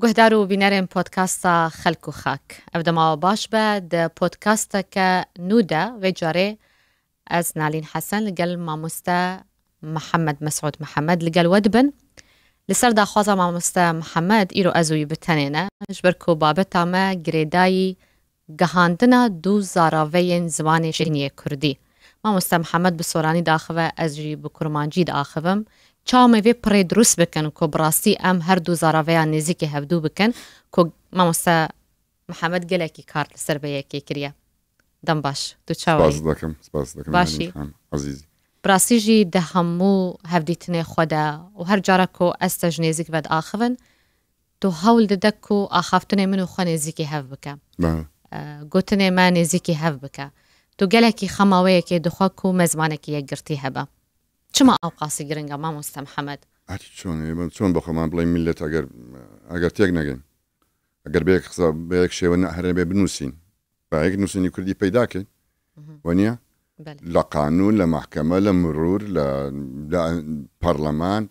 گهدارو بینرین پودکاستا خلق و خاک. افدما باش به ده پودکاستا که نوده و جاره از نالین حسن لگل ماموستا محمد مسعود محمد لگل ودبن لسر دا خوازا ماموستا محمد ایرو ازوی بتنینه جبرکو بابتا ما گریدایی گهاندنا دو زاراوین زبان شیرینی کردی. ماموستا محمد بسورانی داخوه از جی بکرمانجی داخوهم چاومه وی پره دروس بکن که براستی ام هر دو زاراویان نزیکی هفدو بکن که ماموستا محمد گلکی کار لسر به یکی کریه. دم باش تو چاوی سپاس دکم باشی عزیزی براستی جی ده همو هفدیتنه خودا و هر جارا که استج نزیک ود آخون تو حول ددک که آخافتنه منو خو نزیکی هف بکم گوتنه ما نزیکی هف بکم تو گلکی خماوه که دخوا که مزمانه که یک گرتی هبه چما اوقاسی گرنگا ماموستا محمد؟ هرچی چون بخوام من بلای ملت اگر تیگ نگین اگر بیک شیوه هر نبی بنوسین با یک نوسینی کردی پیدا کن ونیا لقانون لمحکمه لمرور لپارلمان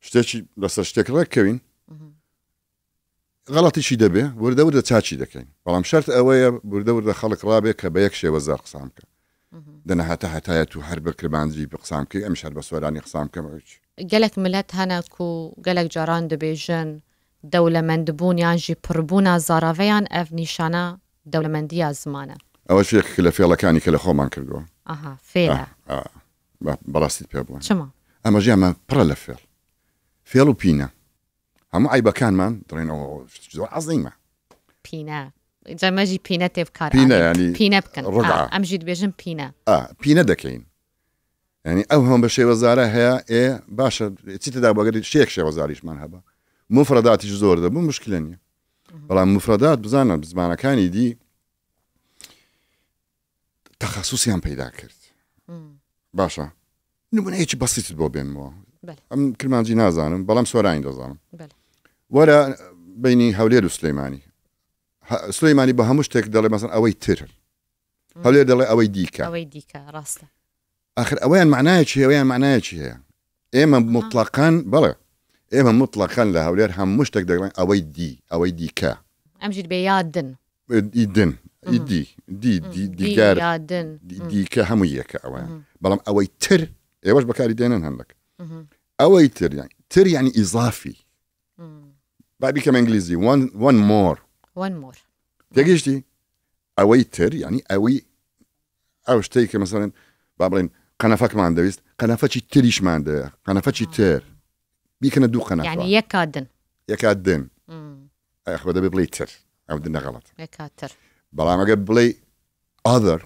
شتیچی لسر شتیک رکوین غلطی چی دبه ورده چاچی دکین ولام شرط اوه ورده خلق رابه که بیک شیوه زار قسام که دنا حتى تو هرب كربانجي بقسام كي امشي هرب سوراني قسام كما قالك ملت هنا كو قالك جاران دبيجن دولة مندبون يانجي بربونا زاراويان اف نيشانا دولة مندية زمانة اول شيء كلا فيلا كاني كلا خومان كردو فيلا براستي بيبون شما اما جاما برا فيلو بينا هم عيبا كان من درين او عظيمة بينا جا ماجي بينا تبكار بينا يعني بينا بكن رقعة امجي دبيجن بينا بينا دكين يعني اوهم بشي وزارة هي ايه باشا تيتا دا بقدر شيك شي وزاريش من هبا مفردات زور ده مو مشكلة نية والله مفردات بزانا بزمانة كاني دي تخصصي هم بيدا كرت باشا نبون هيك بسيط بو بين مو ام كرمانجي نازانم بلام سوراني دازانم ورا بيني هولير وسليماني سليماني بهمش تك دلي مثلا اوي تر هولير دلي اوي ديكا راسته اخر اوين معناه شيء اوين معناه شيء اما مطلقا بلا اما مطلقا لهولير هم مش تك دلي اوي ديكا امجد بيادن يدن دي يادن ديكا هم يكا اوين بلام اوي تر ايواش بكاري دينن هندك اوي تر يعني اضافي بعد بكم انجليزي one more تجيشتي اويتر يعني اوي او شتيك مثلا بابلين قنفك ما عنده ويست قنفتي تريش ما عنده قنفتي تر بيكنا دو قنفه يعني يكادن اخو ده بيبلي تر او دنا غلط يكاتر بلا ما قبلي other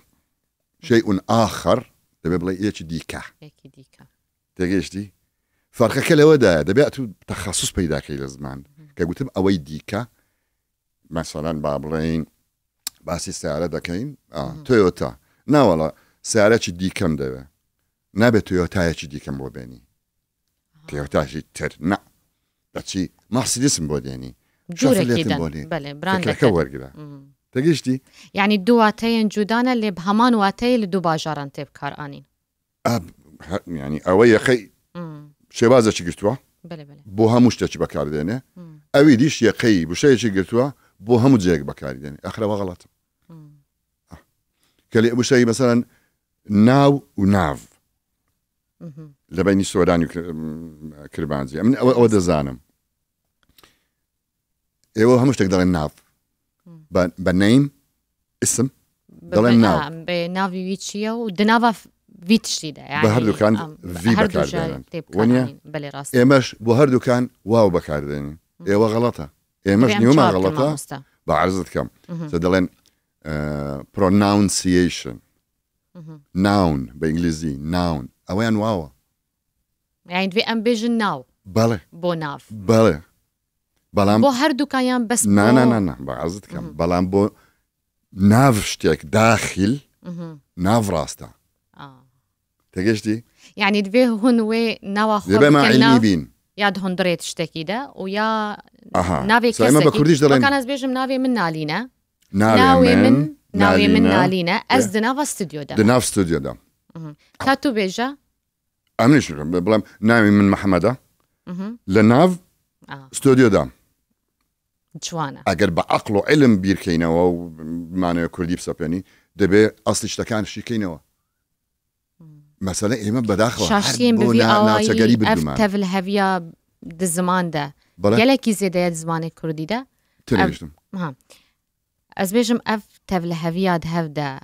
شيء اخر ده بيبلي ايش ديكا تجيشتي فرق كله ودا ده بياتو تخصص بيدا كي لازمان كقلت اوي ديكا مثلا بابلين باسي سيارة دكين تويوتا نا والله سيارة دي كم ده نبي تويوتا دي كم بودني تويوتا تر نا بس مرسيدس بودني جورة كده بله براند كده تجيشتي يعني دواتين جودانا اللي بهمان واتي اللي دو باجاران تبكار انين يعني اوي خي شبازة شقرتوا بله بوها مشتاش بكار دينه اوي ديش يقي بشي شقرتوا بو همو جايك بكاري يعني اخره وغلط كلي ابو شيء مثلا ناو وناف لبيني سوداني كربانزي من او دزانم ايوه همش تقدر الناف بنيم اسم دل الناف بنافي ويتشيا ودنافا فيتشيدا يعني بهردو كان في بكار ونيا بلي راسي ايمش بهردو كان واو بكار ديني ايوه غلطه ايمش نيوما غلطه بعرضت كم سدلين pronunciation noun بإنجليزي noun أوين واو يعني في أمبيجن ناو بله بو ناف بله بلام بو هردو كيان بس نا بعرضت كم بلام بو ناف شتيك داخل ناف راستا تجيشتي يعني دفيه هون وي نوا خود دبي ما علمي بين ياد هون دريت شتكي ده ويا نافي كسكي وكان از بيجم نافي من نالينا ناوي من نالينا از دنافا ستوديو ده دناف ستوديو ده كاتو بيجا أمنيش بلام ناوي من محمدة لناف ستوديو ده جوانە ئەگەر بە عەقڵ و علم بیرکەینەوە و بمانەوە کوردی بسەپێنی دەبێ ئەسڵی شتەکان شیکەینەوە مەسەلە ئێمە بەداخەوە شاشتین ببی ئەوایی ئەف تەڤل هەڤیا di zimanدا gelekî zêde di zimanê Kurdî de ez bêjim ev tevliheviya di hev de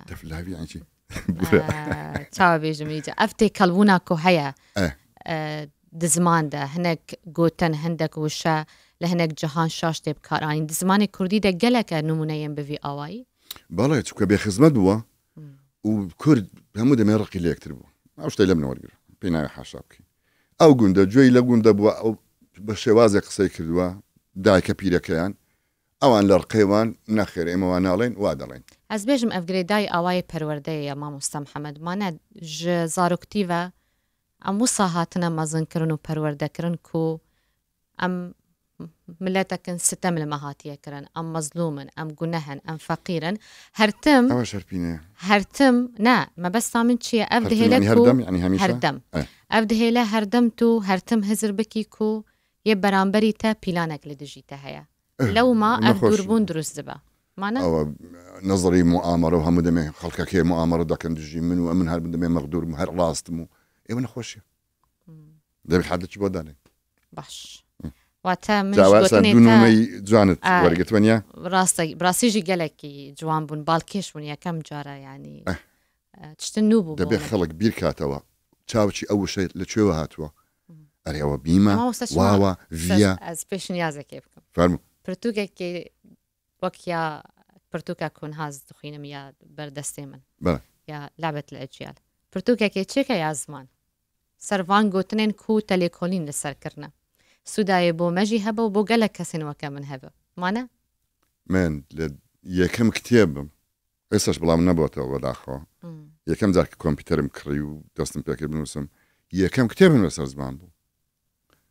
çawa bêjim îce ev têkelbûna ku heye di ziman de hinek gotin hindek wişe li hinek cihan şaş tê bikaranîn di zimanê Kurdî de gelek numûneyên bi vî awayî بەڵێ چونکە بێخزمەت بووە و کورد هەموو دەمێ ڕقی لە یەکتر بوو ئەو شتەی لەم نەوەرگرە پێی ناوێ حاشا بکەین ئەو گوندە گوێی لە گوندە بووە ئەو بە شێوازێک قسەی کردووە دایکە پیرەکەیان ئەوان لە ڕقەیوان نەخێر ئێمەوان ناڵێن وا دەڵێن ez bêjim ev girêdayî awayê perwerdeyê mamosta Mihemed mane ji zaroktî ve em wisa hatine mezinkirin û perwerdekirin ku em milletekin sitem li me hatiye kirin em mezlûmin em gunehin em feqîrin hertim ne mebesta min çi ye ev dihêle ku herdem ev dihêle herdem tu hertim hizir bikî ku yê beramberî te pîlanek li dijî te heye lewma ev dûrbûn durust dibe نظري مؤامرة وهم دمي خلقك هي مؤامرة دكان دجي من ومن هل دمي مقدور هر راستمو ايوه نخوشي ده بحدث شو بداني باش واتا من جواتني دونومي جانت ورقت ونيا راسي جي قالكي جوان بون بالكيش ونيا كم جارة يعني تشتنوبو ده بخلق بير كاتوا تشاوشي اول شيء لتشوه هاتوا اريوا بيما واوا فيا از بيش نيازه كيفكم فهموا برتوكي وكيا برتوكا كون هاز دخينم يا بردستي من بله يا لعبة الأجيال برتوكا كي تشيكا يا زمان سرفان قوتنين كو تليكولين لسركرنا سوداي بو مجي هبا وبو قلق كسين وكا من هبا مانا؟ من يكم كتاب إيساش بلا من نبوته وداخوا يكم ذاك كمبيوتر مكري ودستم بيكر بنوسم يكم كتاب من وسر زمان بو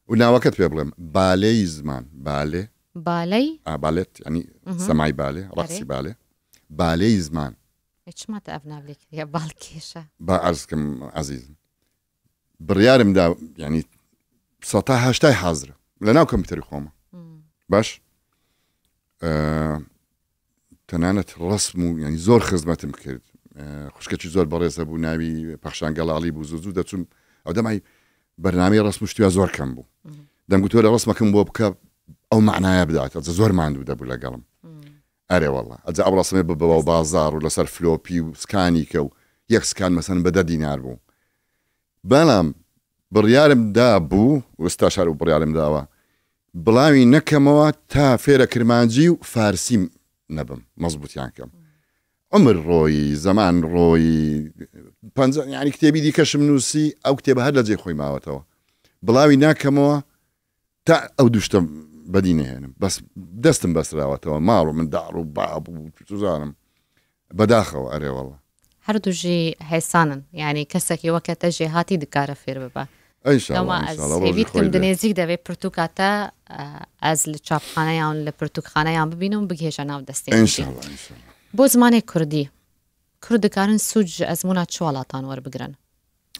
ونا وقت بيبلم بالي زمان بالي باليت يعني سمعي بالي رقصي بالي زمان ايش ما تقفنا بليك يا بالكيشة بعرزكم عزيز بريارم دا يعني سطاها هشتاي حاضرة لناو كمبيوتر خوما باش تنانت رسم يعني زور خدمتم كرد خوشكتشي زور بريزة بو ناوي بخشان قلالي بو زوزو داتم او دمعي برنامج رسم شتويا زور كم بو دام قلت له رسمكم بو بكاب او معناها بدات زور ما عنده دبو لقلم اري والله اجا ابو رسمي ببوا بازار ولا صار فلوبي وسكانيكو يكس كان مثلا بدا دينار بو بلام بريالم دابو واستشاروا بريالم داوا بلاوي نكموا تا فيرا كرمانجي وفارسي نبم مزبوط يعني كم عمر روي زمان روي يعني كتابي دي كشم نوسي او كتاب هذا زي خوي ماوتوا بلاوي نكموا تا او دوشتم بدينه هنا بس دستم بس راوتوا مارو من دار وباب وتزانم بداخو اري والله هردو جي هيسانن يعني كسكي وقت جي هاتي دكاره فير ببا ان شاء الله ان شاء الله بيتكم دنيزيك دبي برتوكاتا از لچاپخانه یا لپرتوکخانه یا ببینم بگیش ناو دستی ان شاء الله ان شاء الله بو زمان کردی کردکارن سوج ازمونا چوالاتان ور بگرن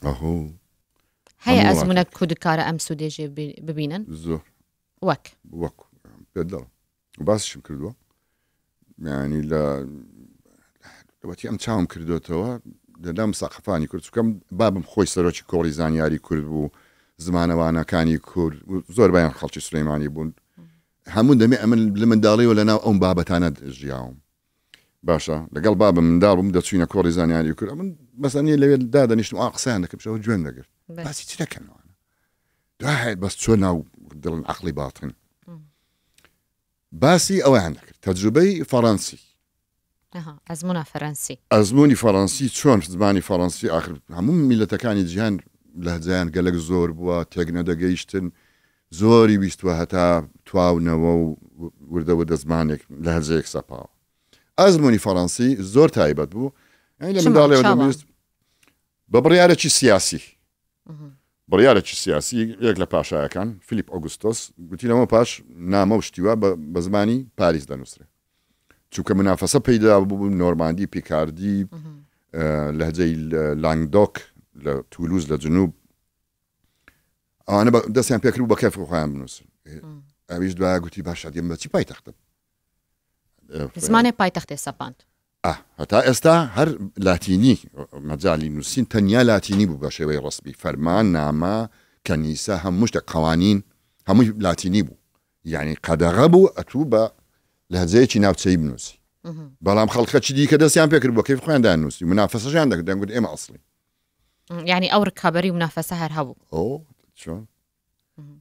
اهو هي ازمونا کردکار ام سودجی ببینن زور وك بدل وباس شو كردوا يعني لا دلوقتي ام تشاوم كردو توا دام ثقافاني كرد كم بابم خوي سروچ كوري زانياري كرد بو زمانه وانا كاني كرد زور بيان خلشي سليماني بون همون دمي امن لمن دالي ولا انا ام بابتانا جياهم باشا لقال بابا من دارهم دتشينا كوري زانياري كرد بس اني اللي دادا نشنو اقسانك بشو جوين دقر بس يتلكن انا واحد بس شو دل عقلي باطن باسي او عندك تجربي فرنسي ازموني فرنسي شلون زماني فرنسي اخر همون ملتكاني جهان لهجان قالك زور بوا تقنا دقيشتن زوري بيستوا هتا تواونا ورده زمانك لهجيك سبا ازموني فرنسي زور تايبت بو يعني لما دالي ودميست ببريارتي سياسي بريارتي سياسي يك لباشا كان فيليب أغسطس قلت له ما باش نامو شتيوا بزماني باريس دانوسري چونکە منافسە پەیدا بوو نۆرماندی پیکاردی لەهجەی لانگدۆک لە تولوز لە جنوب ئەوانە دەستیان پێکرد بە کەف خۆیان بنووسن ئەویش دوای گوتی باشە دێم بەچی پایتەختە زمانی پایتەختی سەپاند هەتا ئێستا هەر لاتینی مەجای نووسین تەنیا لاتینی بوو بە شێوەی ڕسمی فەرمان نامە کەنیسە هەموو شتێک قەوانین هەمووی لاتینی بوو یعنی قەدەغە بوو ئەتوو بە لەهجەیەکی ناوچەی بنووسی بەڵام خەڵکە چی دیکە دەستیان پێکرد بۆ کەیف خۆیان دانووسی منافەسەشیان دەکرد دەنگوت ئێمە ئەسڵی یعنی ئەو ڕکابەری و منافەسە هەر هەبوو چۆن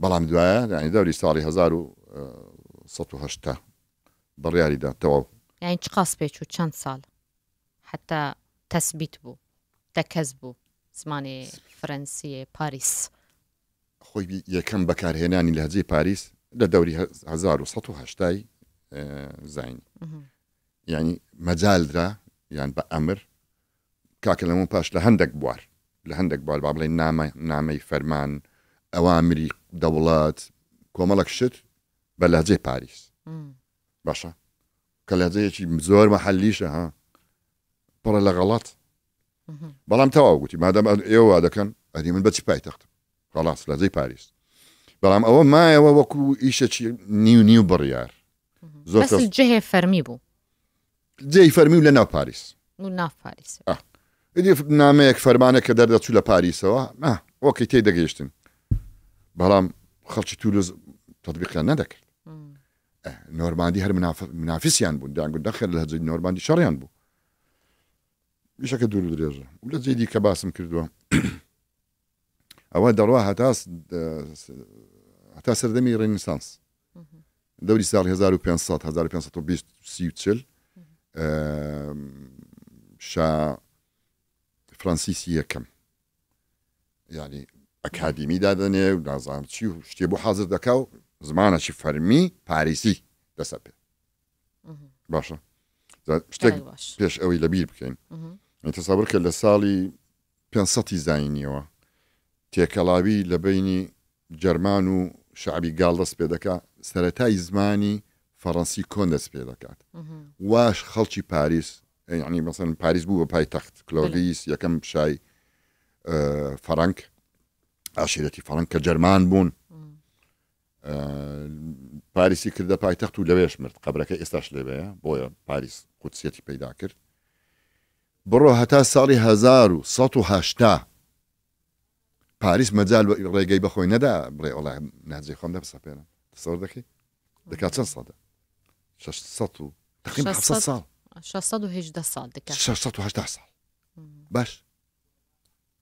بەڵام دوایە ینی دەوری ساڵی 1970 بڕیاریدا تەواو یعنی چ قاس پێچ و چەند ساڵ حتا تەسبیت بوو دەکەس بوو زمانی فەرەنسیە پاریس خۆی یەکەم بەکارهێنانی لەهجەی پاریس لە دەوری 1970 زین یعنی مەجالدرا یان بە ئەمر کاکە لەمون پاش لە هەندێک بوار با بڵێن نامەی فەرمان ئەوامری دەوڵات کۆمەڵک شت بە لەهجەی پاریس باشە کە لەهجەیەکی زۆر مەحەلیشە ها پڕە لە غەڵەت بەڵام تەواو گوتی مادەم ئێوە دەکەن ئەدی من بەچی پایتەختم خلاص لەهجەی پاریس بەڵام ئەوە مایەوە وەکو ئیشێکی نیو بڕیار زۆر جێ فەرمی بوو جێی فەرمی و لە ناو پاریس ئیدی نامەیەک فەرمانە کە دەردەچوو لە پاریسەوە وەکەی تێی دەگەیشتن بەڵام خەڵکی تولوز تەطبیقیان نەدەکرد نۆرماندی هەر منافیسیان بوون دەنگوت دەخێر لە هەجەی نۆرماندی شەڕیان بوو ویشەکە دوور و درێژە و لە جێی دیکە باسم کردووە ئەوە دەڕوا هەتا سەردەمی ڕێنیسانس دەوری ساڵی 1520 شا فرانسیسی یەکەم یعنی ئەکادیمی دادەنێ و نازانم چی و شتێ بۆ حاضر دەکا و زمانەکی فەرمی پاریسی دەسە پێ باشە شتێک پێش ئەوەی لەبیر بکەین تەسەوور کە لە ساڵی 500 زاینیەوە تێکەڵاوی لە بینی جەرمان و شعبی گاڵ دەست پێ دەکات سەرەتای زمانی فەڕەنسی کۆن دەست پێ دەکات واش خەڵکی پاریس یعنی مەسەن پاریس بوو بە پایتەخت کلۆڤیس یەکەم شای فەڕەنک عشیرەتی فەڕەنک کە جەرمان بوون پاریسی کردە پایتەخت و لەوێش مرد قەبرەکە ئێستاش لێبەیە بۆیە پاریس قودسیەتی پەیدا کرد بڕۆ هەتا ساڵی 1970 پاریس مەجال ڕێگەی بەخۆی نەدا بڵێ وڵا ناجێ خۆم دەبسەپێنە تەسەوور دەکەی دەکات چەند ساڵە 600 و تقریبا 700 ساڵ 680 ساڵ دەکات 680 ساڵ باش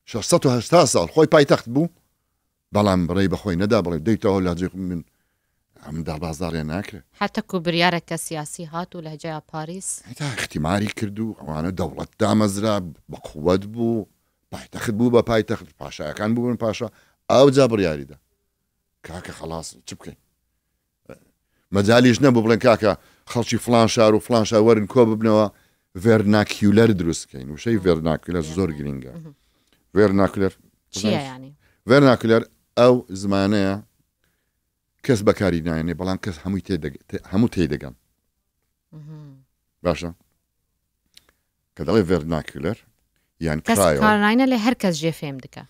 680 ساڵ خۆی پایتەخت بوو بەڵام ڕێی بەخۆی نەدا بڵێ دەیتەوە لاجێ من ئەم دابازاڕێ ناکرێت حتا کو بریارێکە سیاسی هات و لەهجەیە پاریس تا اختیماری کرد و ئەوانە دەوڵەت دامەزرا بە قووەت بوو پایتەخت بوو بە پایتەخت پاشایەکان بوون پاشا ئەو جا بڕیاریدا کاکە خلاص چ بکەین مەجالیش نەبوو بڵێن کاکە خەڵکی فلان شار و فلان شار وەرن کۆ ببنەوە ڤێرناکیولەر دروستکەین وشەی ڤێرناکیولەر زۆر گرینگە ڤێرناکیولەر ڤێرناکیولەر ئەو زمانەیە کەس بەکاری نایێنێ بەڵام کەس هەموو تێدەگەن باشە کە دەڵێ ڤێرناکیولەر یان کارناینە لێ هەر کەس ژێ فێم دکە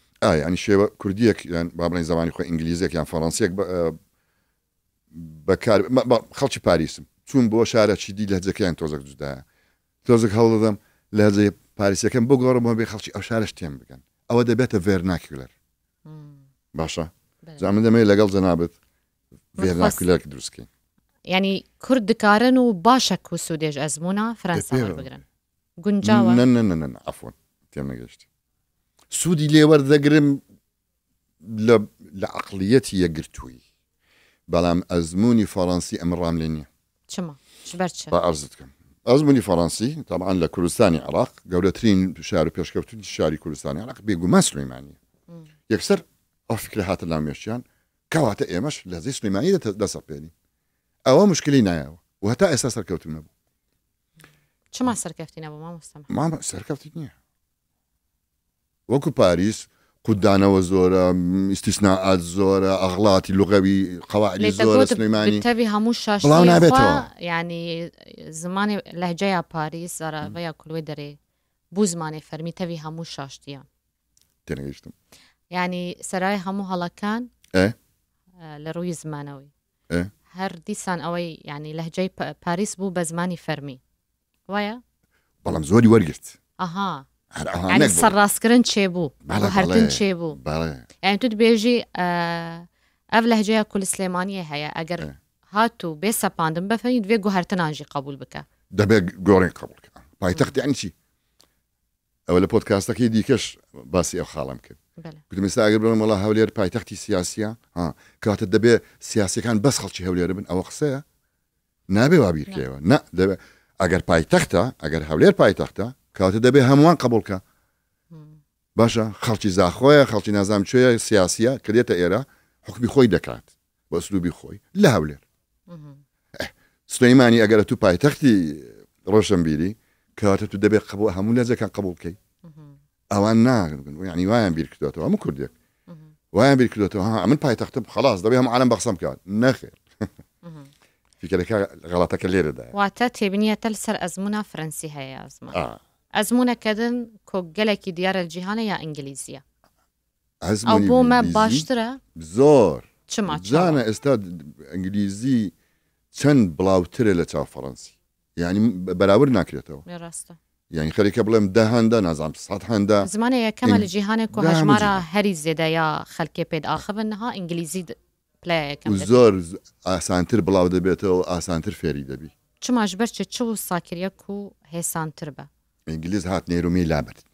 ینی شێوە کوردیەک یان با بڵێن زمانی خۆی ئینگلیزیەک یان فەڕەنسیەک بەکار خەڵکی پاریسم چوون بۆ شارەکی دی لەهجەکەیان تۆزێک جودایە تۆزێک هەوڵ دەدەم لە هەجەی پاریسیەکەم بۆ گۆڕمەوە بێ خەڵکی ئەو شارەش تێم بگەن ئەوە دەبێتە ڤێرناکیولەر باشە زانم دەمەوێت لەگەڵ جەنابەت ڤێرناکیولەرێک دروستکەین ینی کورد دکارن و باشە و سوودێژ ئەزمونە فەرەنسا وەربگرن گونجاوە نە ئەفۆن تێم نەگەشتی سوودی لێوەردەگرم لە عەقڵیەتی یەکگرتووی بەڵام ئەزمموی فەڕەنسی ئەمڕام لێ نییە چما با ئەرزت بکەم ئەزمموی فەڕەنسی تاان لە کوردستانی عێراق گەورەترین شار و پێشکەوتنی شاری کوردستانی عێراق بێگومان سلەیمانیە یەکسەر ئەو فکرە هاتە لاو مێشتیان کەواتە ئێمەش لە هەجەی سلەیمانی دەسەپێنین ئەوە مشکلی نایەوە و هەتا ئێستا سەرکەوتن نەبوو چما سەرکەوتی نەبوو مامۆستا سەرکەوتی نییە وەکو پاریس قودانەوە زۆرە ئیستیسناعات زۆرە ئەغڵاتی لوغەوی قەواعدی زۆرە سلەیمانی تەوی هەموو شاشڵاو نابێتەوە ینی زمانی لەهجەیە پاریس زارابەیە کولوێ دەرێ بوو زمانی فەرمی تەوی هەموو شاشتیان تێنەگەیشتم ینی سەرای هەموو هەڵەکان لە ڕووی زمانەوەی هەر دیسان ئەوەی ینی لەهجەی پاریس بوو بە زمانی فەرمی وایە بەڵام زۆری وەرگرت ئاها هەر ینی ئەوانێک بوو. سەرڕاستکردن چێ بوو بەڵێ، هەردن بەڵێ، چێ بوو بەڵێ. یعنی تو دبێژی ئەف لەهجەیە کول سلێمانیە هەیە ئەگەر هاتوو بێ سەپاندن بەفەنی دوێ گوهرتنانژی قبول بکە دەبێت گۆڕین قبولکە پایتەخت یعنی چی ئەوە لە پۆدکاستەکەی دیکەش باسی ئەو خاڵم کرد گوتم ئێستا ئەگەر بڵێم وەڵا هەولێر پایتەختی سیاسیە کاتە دەبێ سیاسیەکان بەس خەڵکی هەولێرە بن ئەوە قسەیە نابێ وابیرکەوە نە دەبێت ئەگەر پایتەختە ئەگەر هەولێر پایتەختە کاتە دەبێ هەمووان قبولکە باشە خەڵکی زاخۆیە خەڵکی نازام کوێیە سیاسیە کە دێتە ئێرە حکمی خۆی دەکات بە ئەسلوبی خۆی لە هەولێر سلەیمانی ئەگەر تو پایتەختی ڕۆشنبیری کاتە تو دەبێت قبول هەموو لەجەکان قبول بکەیت ئەوان ناگن ینی وایان بیر کردوێتەوە هەموو کوردێک وایان بیر کردوێتەوە من پایتەختم خلاص دەبێ هەموو عالەم بەخسەم بکات نەخێر فکرەکە غەڵاتەکە لێرەدایە واتە تێبینیەتە لەسەر ئەزمونە فەرەنسی هەیە ئەزمونەکەدن کۆگەلێکی دیارە جیهانە یا ئینگلیزیە ئەو بۆمە باشترە زۆر چماجانە ئێستا ئەنگلیزی چەند بڵاوترە لە چاو فەڕەنسی ینی بەراورد ناکرێتەوە ڕاستە یعنی خەریکە بڵێم ده هەندە نازام سەد هەندە زمانە یەکەمە لە جیهانێک و هەژمارە هەری زێدە یا خەلکێ پێت ئاخبنها ئینگلیزی زۆر ئاسانتر بڵاو دەبێتەوە ئاسانتر فێری دەبی چماش بەرچە چ و ساکریەک و هێسانتر بە ئینگلیز هات نێرومی لابرد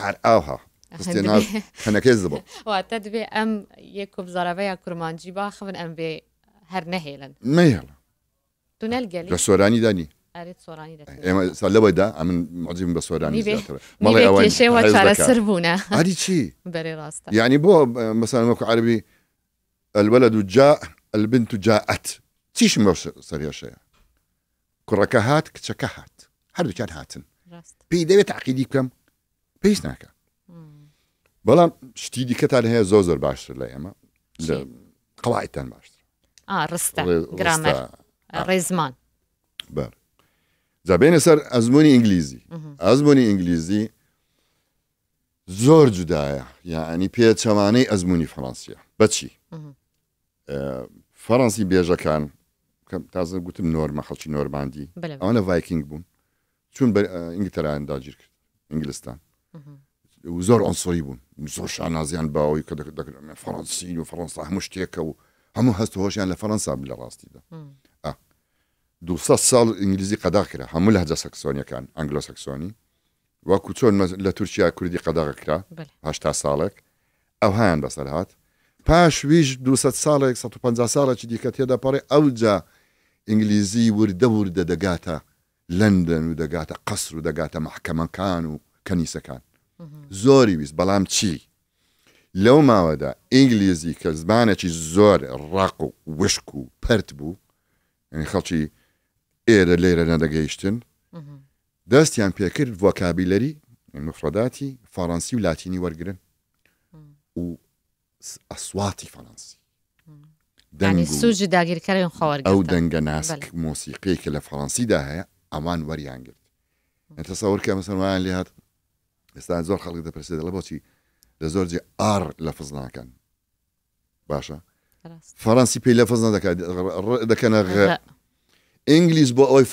هەر ئاوها هەنەکەی زبڵ واتە دەبێ ئەم یەک و بزارەوەیە کورمانجی باخبن ئەم بێ هەر نەهێڵن مەهێڵە دونەلگەلی لە سۆرانی دانی ئێمە لەوەدا ئەمن مەجیم بە سۆرانی مەڵێ چارەسەر بوونە هەری چی بەرێ ڕاستە یعنی بۆ مەسەڵەن وەکو عەربی الولد جاء البنت جاءت چیشم بەو سەریەشەیە کوڕەکە هات کچەکە هات هەردووکیان هاتن پێی دەوێت تەعقیدی بکەم پێویست ناکە بەڵام شتی دیکەتان هەیە زۆر باشتر لە ئێمە لە قەواعیدتان باشتر ڕستە گرامەر ڕێزمان بەر جابێنە سەر ئەزمموی ئینگلیزی ئەزمموی ئینگلیزی زۆر جودایە یعنی پێچەوانەی ئەزمموی فەڕەنسیە بەچی فەڕەنسی بێژەکان تازە گوتم نۆرمە خەڵکی نۆرماندی ئەوە لە ڤایکینگ بوون چون بە ئینگلتەرایان داگیر کرد ئینگلستان زۆر ئەنسۆری بوون زۆر شانازیان باوەی کە دەکرێت فەڕەنسی و فەڕەنسا هەموو شتێکە و هەموو هەست هۆشیان لە فەڕەنسا لە ڕاستیدا 200 ساڵ ئینگلیزی قەدا کرا هەموو لە هەجە سەکسۆنیەکان ئەنگلۆ سەکسۆنی وەکو چۆن لە تورکیا کوردی قەداغەکرا هەشتا ساڵێک ئەو هایان بەسەر هات پاش ویش 200 ساڵێک 150 ساڵێکی دیکە تێدا پەڕێ ئەوجا ئینگلیزی وردە وردە دەگاتە لەندەن و دەگاتە قەسر و دەگاتە مەحکەمەکان و کەنیسەکان زۆری ویست بەڵام چی لەو ماوەدا ئینگلیزی کە زمانێکی زۆر ڕاق و وشک و پەرت بوو یعنی خەڵکی ئێرە لێرە نەدەگەیشتن دەستیان پێکرد ڤۆکابیلەری مفرەداتی فەڕەنسی و لاتینی وەرگرن و ئەسواتی فەڕەنسی سوژی داگیرکەری خۆوەرگرتن ئەو دەنگە ناسک مۆسیقەیەکە لە فەڕەنسیدا هەیە ئەوان وەریان گرت تەسەوەر کە مەسەڵمانیان لێ هات ئێستا زۆر خەڵک دەپرسێت دەڵێ بۆچی لە زۆر جێ ئار لەفز ناکەن باشە فەڕەنسی پێی لەفز نەدەکات دەکەنە غ ئینگلیز بۆ ئەوەی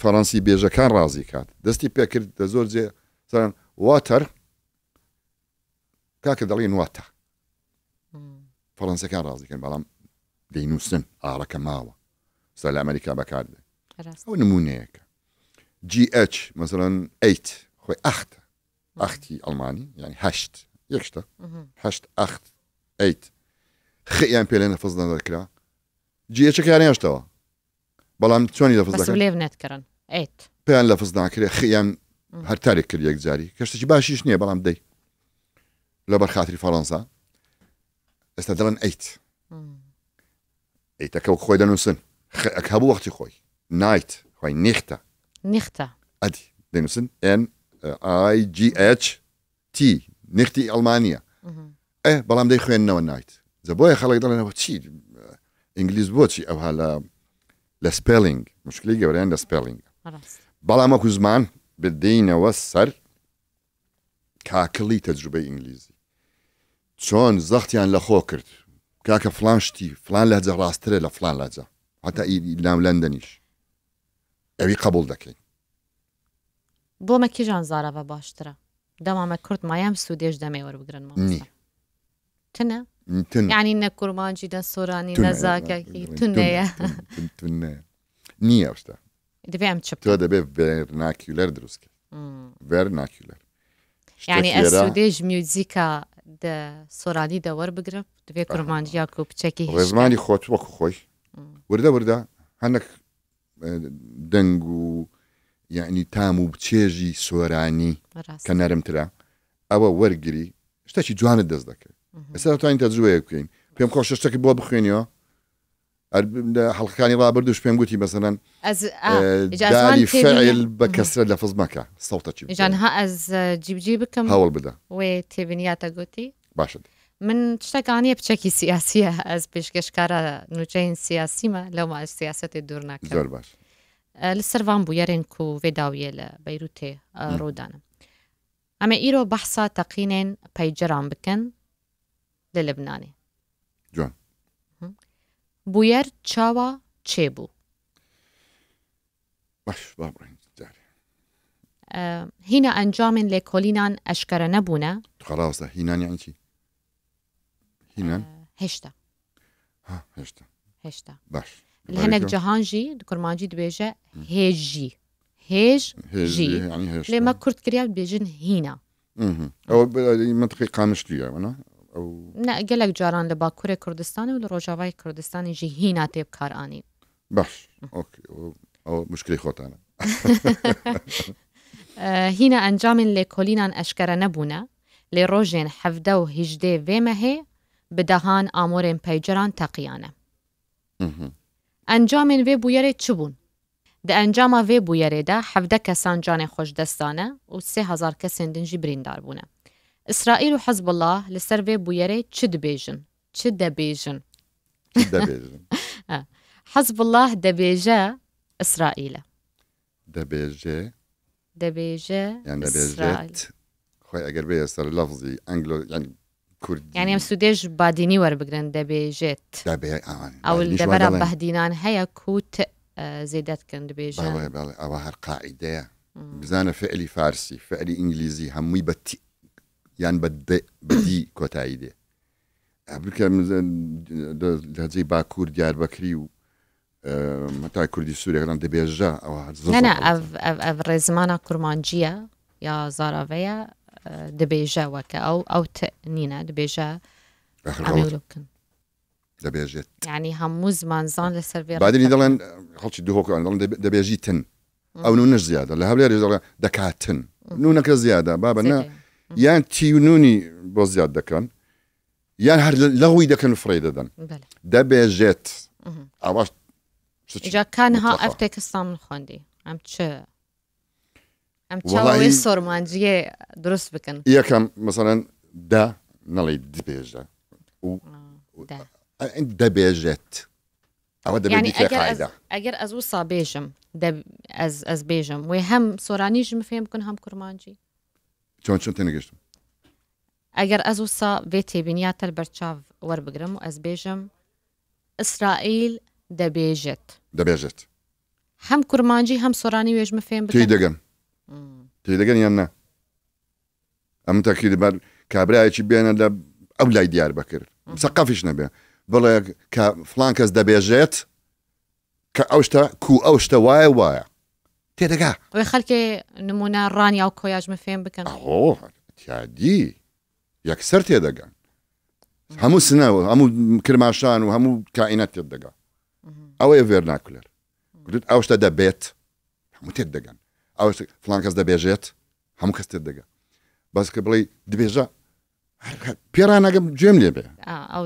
فەڕەنسی بێژەکان ڕازی کات دەستی پێکرد دە زۆر جێ واتەر کاکە دەڵێن واتە فەڕەنسیەکان ڕازیکەن بەڵام دەینووسن ئاڕەکە ماوە سا لە ئەمریکا بەکاردێ ئەو نمونەیەکە GH مەسەڵەن 8 خۆی ئەختە ئەختی ئەڵمانی یعنی هەشت یەکشتە هەشت ئەخت 8 خیان پێ لێ نەفز نەدەکرا جیەچەکانی هەشتەوە بەڵام چۆنی لەفز نێتکردن پێیان لەفز ناکرێ خیان هەر تارێک کرد یەک جاری کەشتێکی باشیش نییە بەڵام دەی لەبەر خاتری فەڕەنسا ئێستا دەڵێن 8 ئەیتەکە خۆی دەنووسن هەبوو وەختی خۆی نایت خۆی نیختە ئەدی دەنووسن NIGHT نیختی ئەڵمانیە بەڵام دەی خوێننەوە نایت جە بۆیە خەڵک دەڵێنەوە چی ئینگلیز بۆچی ئەوها لە سپێلینگ مشکلی گەوریان لە سپێلینگ بەڵام وەکو زمان بدەینەوە سەر کاکڵی تەجروبەی ئینگلیزی چۆن زەختیان لە خۆ کرد كاكا فلان شتي فلان لهجة راستري لفلان لهجة حتى لام لندنيش أبي قبول دكين بۆ مە کیژان زارەوە باشترە دەمامە کورد مایام سوودێش دەمێ وەربگرن نی تنە تن یعنی نە کورمانجی نە سۆرانی نەزاکەکی تونەیە تنە نییە ئەوشتا دەبێ ئەم چ تۆ دەبێ ڤێرناکیولەر دروستکە ڤێرناکیولەر یعنی ئە سوودێژ میوزیکە سۆرانی دەوەربگرم دەبێ کورمانجیا و بچێکی ڕێزمانی خۆت وەکو خۆی وردە هەنێک دەنگ و یعنی تام و بچێژی سۆرانی کە نەرمترە ئەوە وەرگری شتێکی جوانت دەست دەکەێت ئێستا توانین تەجروبەیە بکەین پێم خۆش شتێکی بۆ بخوێنیەوە حەڵقەکانی ڕابردوش پێم گوتی مەسەڵەن داری فعل بە کەسرە لەفز مەکە سەوتەکی جانها ئەز جیبجی بکەم هەوڵ بدە وێ تێبینیاتە گوتی باشە من شتەکانیە بچێکی سیاسیە ئەس پێشکەشکارە نوچەین سیاسیمە لەو سیاسەتی دوور ناکە زۆر باش لەسەروان بوو یارێن و vێداویە لە بەیروتێ ڕوودانە ئەمە ئیرۆ بەحسا تەقینێن پەیجەران بکەن لە لەبنانێ جوان بویەر چاوە چێ بوو باش بابڕین هینە ئەنجامên لێکۆلینان ئەشکەرە نەبوونە خەڵاوسە هینان یان چی هینان هێشتا هێشتا باش لە هەنێک جەهانژی کورمانجی دبێژە هێژی هێژی لێمە کورتکریا بێژن هینە ئەوە منطقی قامشتیە نە گەلێک جاران لە باکوورێ کوردستانی و لە ڕۆژاوای کوردستانیژی هینا تێ بکارانی باش ئەو مشکلی خۆتانە هینە ئەنجامên لێکۆلینان ئەشکەرە نەبوونە لێ ڕۆژێن 17 و 18 vême hê bi dehan amorên peyceran teqiyane ئەنجامên vê bûyerê çi bûn di encama vê bûyerê de 17 kesan canê xweş destane û 3000 kesên din jî birîndar bûne İsraîl û Hezbollah li ser vê bûyerê çi dibêjin çi debêjin Hezbollah debêje İsraîl'e debêje yani İsraîl خۆی ئەگەر بێ سەر لەفزی ئەنگلۆ ینی کورد یعنی ئەم سودێژ بادینی وەربگرن دەبێژێت ئەو دەبەرە بەهدینان هەیە کوت زێدەتکەن دەبێژن ئەوە هەر قاعیدەیە بزانە فعلی فارسی فعلی ئینگلیزی هەمووی بەتی یان بەدی کۆتایی دێ بکە لەجێی باکوور دیاربەکری و مەتای کوردی سوورێکان دەبێژە ئەوە ئەv ڕێزمانە کورمانجیە یا زاراڤەیە دەبێژە وەکە ئەو نینە دەبێژە ئەمەکن دەبێژێت یعنی هەموو زمانزان لەسەر وێ بادنی دەڵێن خەڵکی دوهۆکان دەبێژی تن ئەو نونەش زیادە لە هەولێر دەڵێن دەکاتن نونەکە زیادە بابە نە یان تی و نونی بۆ زیاد دەکەن یان هەر لەوی دەکەن فڕێ دەدەن دەبێژێت ئەوەش جاکانها ئەف تێکستان من خوێندی ئەم چ ئەم چاوەی سۆرمانجیە دروست بکەن یەکەم مەسەڵەن دا نەڵێ دبێژە دەبێژێت ئەوە دەبێت قاعدە ئەگەر ئەز وسا بێژم ئەز بێژم وێ هەم سۆرانیژم فێم بکەن هەم کورمانجی چۆن تێنەگەشتم ئەگەر ئەز وسا بێ تێبینیاتە بەرچاو وەربگرم و ئەس بێژم ئیسرائیل دەبێژێت هەم کورمانجی هەم سۆرانی وێژمە فێم بکەن تێدەگەن یان نا ئەم تاکی دەبار کابرایەکی بێنە لە ئەو لای دیار بکرد سەقافیش نەبێ بڵێ کە فلان کەس دەبێژێت کە ئەو شتە ئەو شتە وایە تێدەگا وێ خەڵکێ نمونە ڕانیا و کۆیاژمە فێم بکەن تیادی یەکسەر تێدەگەن هەموو سنەوە هەموو کرماشان و هەموو کائینەت تێدەگا ئەوەیە ڤێرناکولەر گوت ئەو شتە دەبێت هەموو تێدەگەن ئەو فلان کەس دەبێژێت هەموو کەس تێدەگا بەس کە بڵێ دبێژە پێرانەگەم گوێم لێ بێ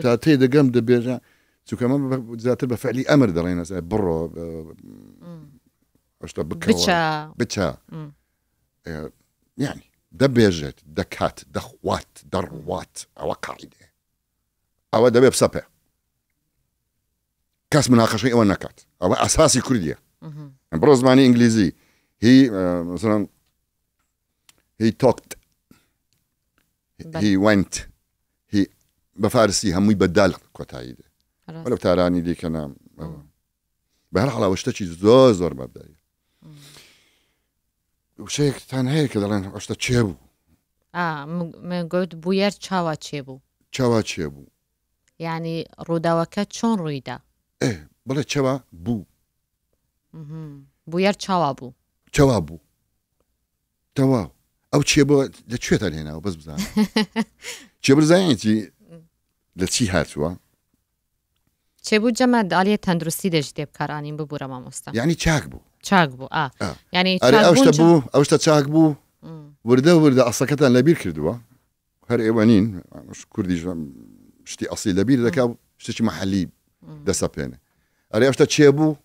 تا تێدەگەم دەبێژە چونکەمە زیاتر بە فعلی ئەمر دەڵێن بڕۆ ئەشتا بچە یعنی دەبێژێت دەکات دەخوات دەڕوات ئەوە قاعیدێ ئەوە دەبێ بسەپێ کەس مناقەشەی ئەوە نەکات ئەوە ئەساسی کوردیە بڕۆ زمانی ئینگلیزی he talked he went بفارسي هموي بدال كوتايد ولا بتاراني دي كنا بهالحالة وشتشي زور مبدئي وشيء تان هيك دلنا وشتا تشيبو من قلت بوير چاوا تشيبو يعني روداوكا چون رويدا بلا چوا بو بوير چاوا بو تواو او چيبو لتشوت هنا وبس بزان چيبو زاينتي لتشي هاتوا چيبو جمع دالية تندرسي دج ديب كارانين ببورا ما مستا يعني چاك بو يعني اوشتا چاك بو ورده اصلا لبير كردوا هر ايوانين مش كردي شتي اصلي لبير ذاك شتي محلي دسا بينه اري اوشتا چيبو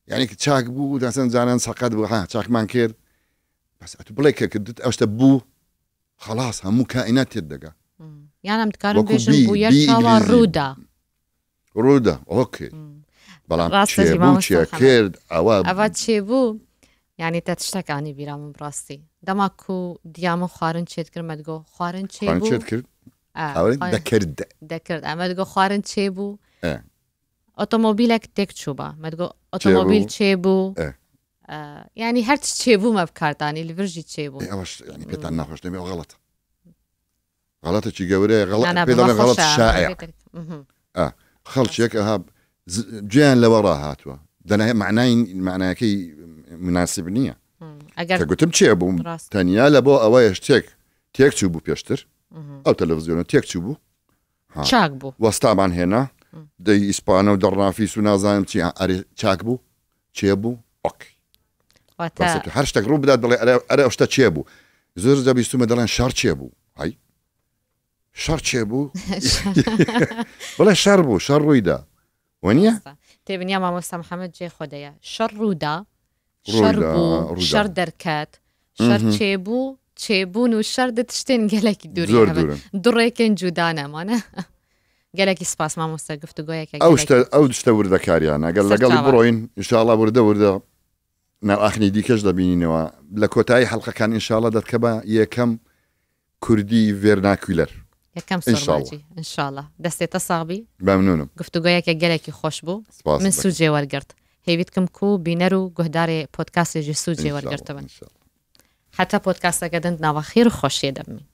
يعني چاك بو دسن زانن سقط بو چاك مانكير بس اتبليك كدت اوشتا بو خلاص هم كائنات يدقا يعني متكارن بيجن بوير شاوا رودا اوكي بلام چيبو چيكرد اوا چيبو يعني تتشتك عني بيرام براستي دماكو ديامو خارن چيت كر مدگو خارن چيبو خارن چيت كر دكرد مدگو خارن چيبو اوتوموبيلك تك چوبا مدگو اوتوموبيل چيبو يعني هرتش چيبو ما بكارتاني لفرجي چيبو اواش يعني بيتنا خوش نمي غلط چي گوري غلط شائع خلط شيك هاب جيان لورا هاتوا دنا معناه كي مناسب نية قلت بچيبو تانيا لبو اوايش تيك چوبو بيشتر او تلفزيون تيك چوبو چاك بو واستعمل هنا دي اسبانو ودرنا في سونازايم تي چاك بو چيبو اوكي بس هرش تقرب بدات بلا ارا اشتا چيبو زور جابي سوما دلان شار چيبو هاي شار چيبو بلا شربو شر رويدا ونيا تبنيا ما مستر محمد جي خديا شر رودا شربو شر دركات شر چيبو چيبون وشر دتشتين قالك دوري دريكن جودانا مانا قالك سباس ما مستر قفتو قويك او تشتور ذكاريانا قال لي بروين ان شاء الله ورده نا اخني دي كاش دبينينوا لكوتاي حلقه كان ان شاء الله دتكبا يكم كردي فيرناكولر يكم سرماجي ان شاء الله دستي تصاغبي ممنون قفتو قويك قالك خوشبو من سوجي ورقرت هيفيتكم كو بينرو قهداري بودكاست جي سوجي ورقرت حتى بودكاست قدنت ناوا خير وخوش يدمي